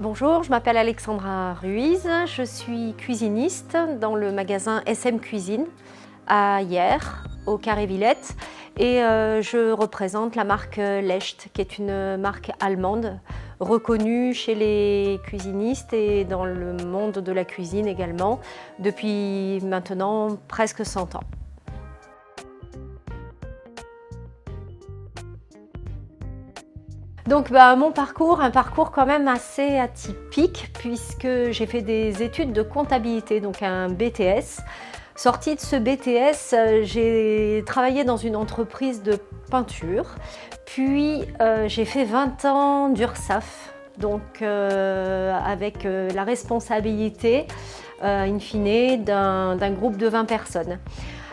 Bonjour, je m'appelle Alexandra Ruiz, je suis cuisiniste dans le magasin SM Cuisine à Hyères, au Carré Villette, et je représente la marque Lecht, qui est une marque allemande reconnue chez les cuisinistes et dans le monde de la cuisine également depuis maintenant presque 100 ans. Donc mon parcours, un parcours quand même assez atypique puisque j'ai fait des études de comptabilité, donc un BTS. Sortie de ce BTS, j'ai travaillé dans une entreprise de peinture, puis j'ai fait 20 ans d'URSSAF, donc avec la responsabilité, in fine, d'un groupe de 20 personnes.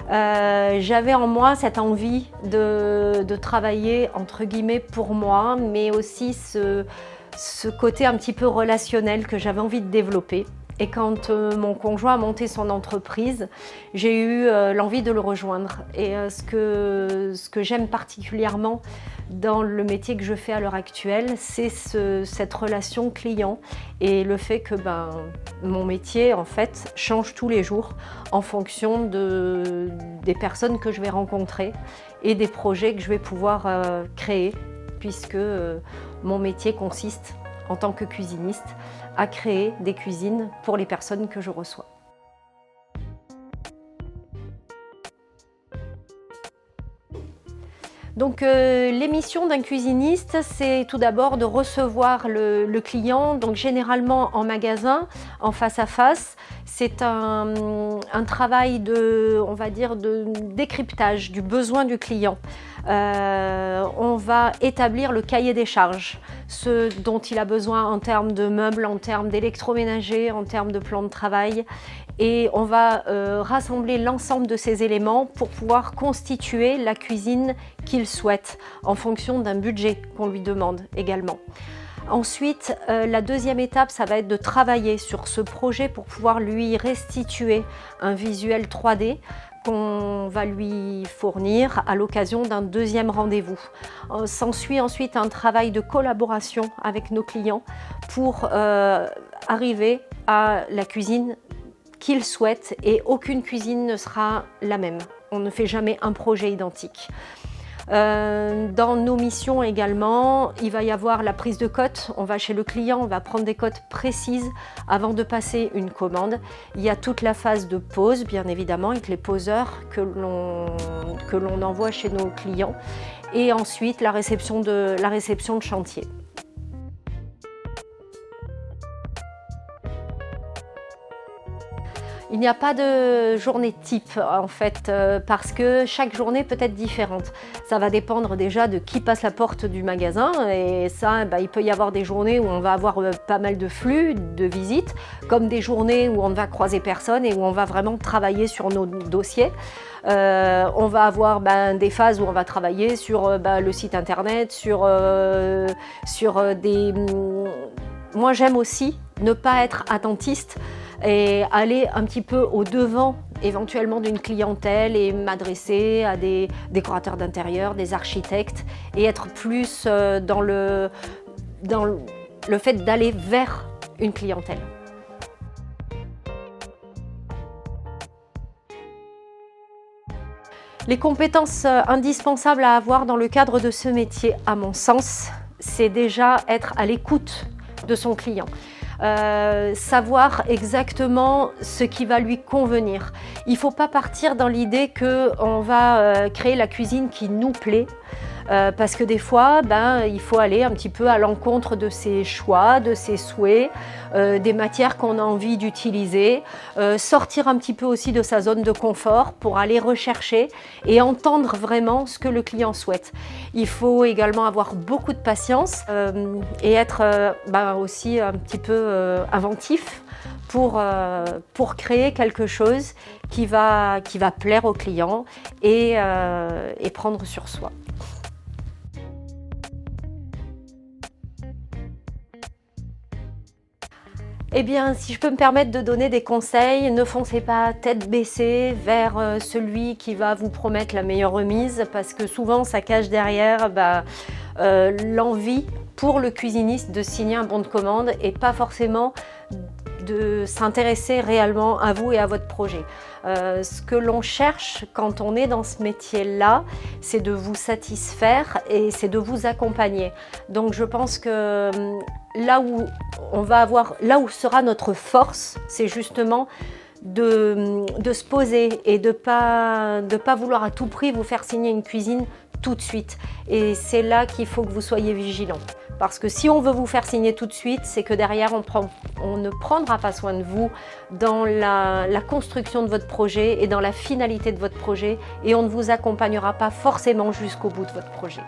J'avais en moi cette envie de travailler entre guillemets pour moi, mais aussi ce côté un petit peu relationnel que j'avais envie de développer. Et quand mon conjoint a monté son entreprise, j'ai eu l'envie de le rejoindre. Et ce que j'aime particulièrement dans le métier que je fais à l'heure actuelle, c'est cette relation client et le fait que mon métier en fait change tous les jours en fonction des personnes que je vais rencontrer et des projets que je vais pouvoir créer, puisque mon métier consiste en tant que cuisiniste à créer des cuisines pour les personnes que je reçois. Donc les missions d'un cuisiniste, c'est tout d'abord de recevoir le client, donc généralement en magasin, en face à face. C'est un travail on va dire, de décryptage du besoin du client. On va établir le cahier des charges, ce dont il a besoin en termes de meubles, en termes d'électroménager, en termes de plan de travail. Et on va rassembler l'ensemble de ces éléments pour pouvoir constituer la cuisine qu'il souhaite en fonction d'un budget qu'on lui demande également. Ensuite, la deuxième étape, ça va être de travailler sur ce projet pour pouvoir lui restituer un visuel 3D qu'on va lui fournir à l'occasion d'un deuxième rendez-vous. S'ensuit ensuite un travail de collaboration avec nos clients pour arriver à la cuisine qu'ils souhaitent, et aucune cuisine ne sera la même. On ne fait jamais un projet identique. Dans nos missions également, il va y avoir la prise de cotes. On va chez le client, on va prendre des cotes précises avant de passer une commande. Il y a toute la phase de pause, bien évidemment, avec les poseurs que l'on envoie chez nos clients. Et ensuite, la réception de chantier. Il n'y a pas de journée type en fait, parce que chaque journée peut être différente. Ça va dépendre déjà de qui passe la porte du magasin, et ça, il peut y avoir des journées où on va avoir pas mal de flux, de visites, comme des journées où on ne va croiser personne et où on va vraiment travailler sur nos dossiers. On va avoir des phases où on va travailler sur le site internet, sur des... Moi j'aime aussi ne pas être attentiste et aller un petit peu au-devant éventuellement d'une clientèle et m'adresser à des décorateurs d'intérieur, des architectes, et être plus dans le fait d'aller vers une clientèle. Les compétences indispensables à avoir dans le cadre de ce métier, à mon sens, c'est déjà être à l'écoute de son client. Savoir exactement ce qui va lui convenir. Il ne faut pas partir dans l'idée qu'on va créer la cuisine qui nous plaît, parce que des fois, il faut aller un petit peu à l'encontre de ses choix, de ses souhaits, des matières qu'on a envie d'utiliser, sortir un petit peu aussi de sa zone de confort pour aller rechercher et entendre vraiment ce que le client souhaite. Il faut également avoir beaucoup de patience et être aussi un petit peu inventif pour créer quelque chose qui va plaire au client et prendre sur soi. Eh bien, si je peux me permettre de donner des conseils, ne foncez pas tête baissée vers celui qui va vous promettre la meilleure remise, parce que souvent ça cache derrière l'envie pour le cuisiniste de signer un bon de commande et pas forcément de s'intéresser réellement à vous et à votre projet. Ce que l'on cherche quand on est dans ce métier-là, c'est de vous satisfaire et c'est de vous accompagner. Donc je pense que là où sera notre force, c'est justement de se poser et de pas vouloir à tout prix vous faire signer une cuisine tout de suite. Et c'est là qu'il faut que vous soyez vigilants. Parce que si on veut vous faire signer tout de suite, c'est que derrière, on ne prendra pas soin de vous dans la construction de votre projet et dans la finalité de votre projet et on ne vous accompagnera pas forcément jusqu'au bout de votre projet.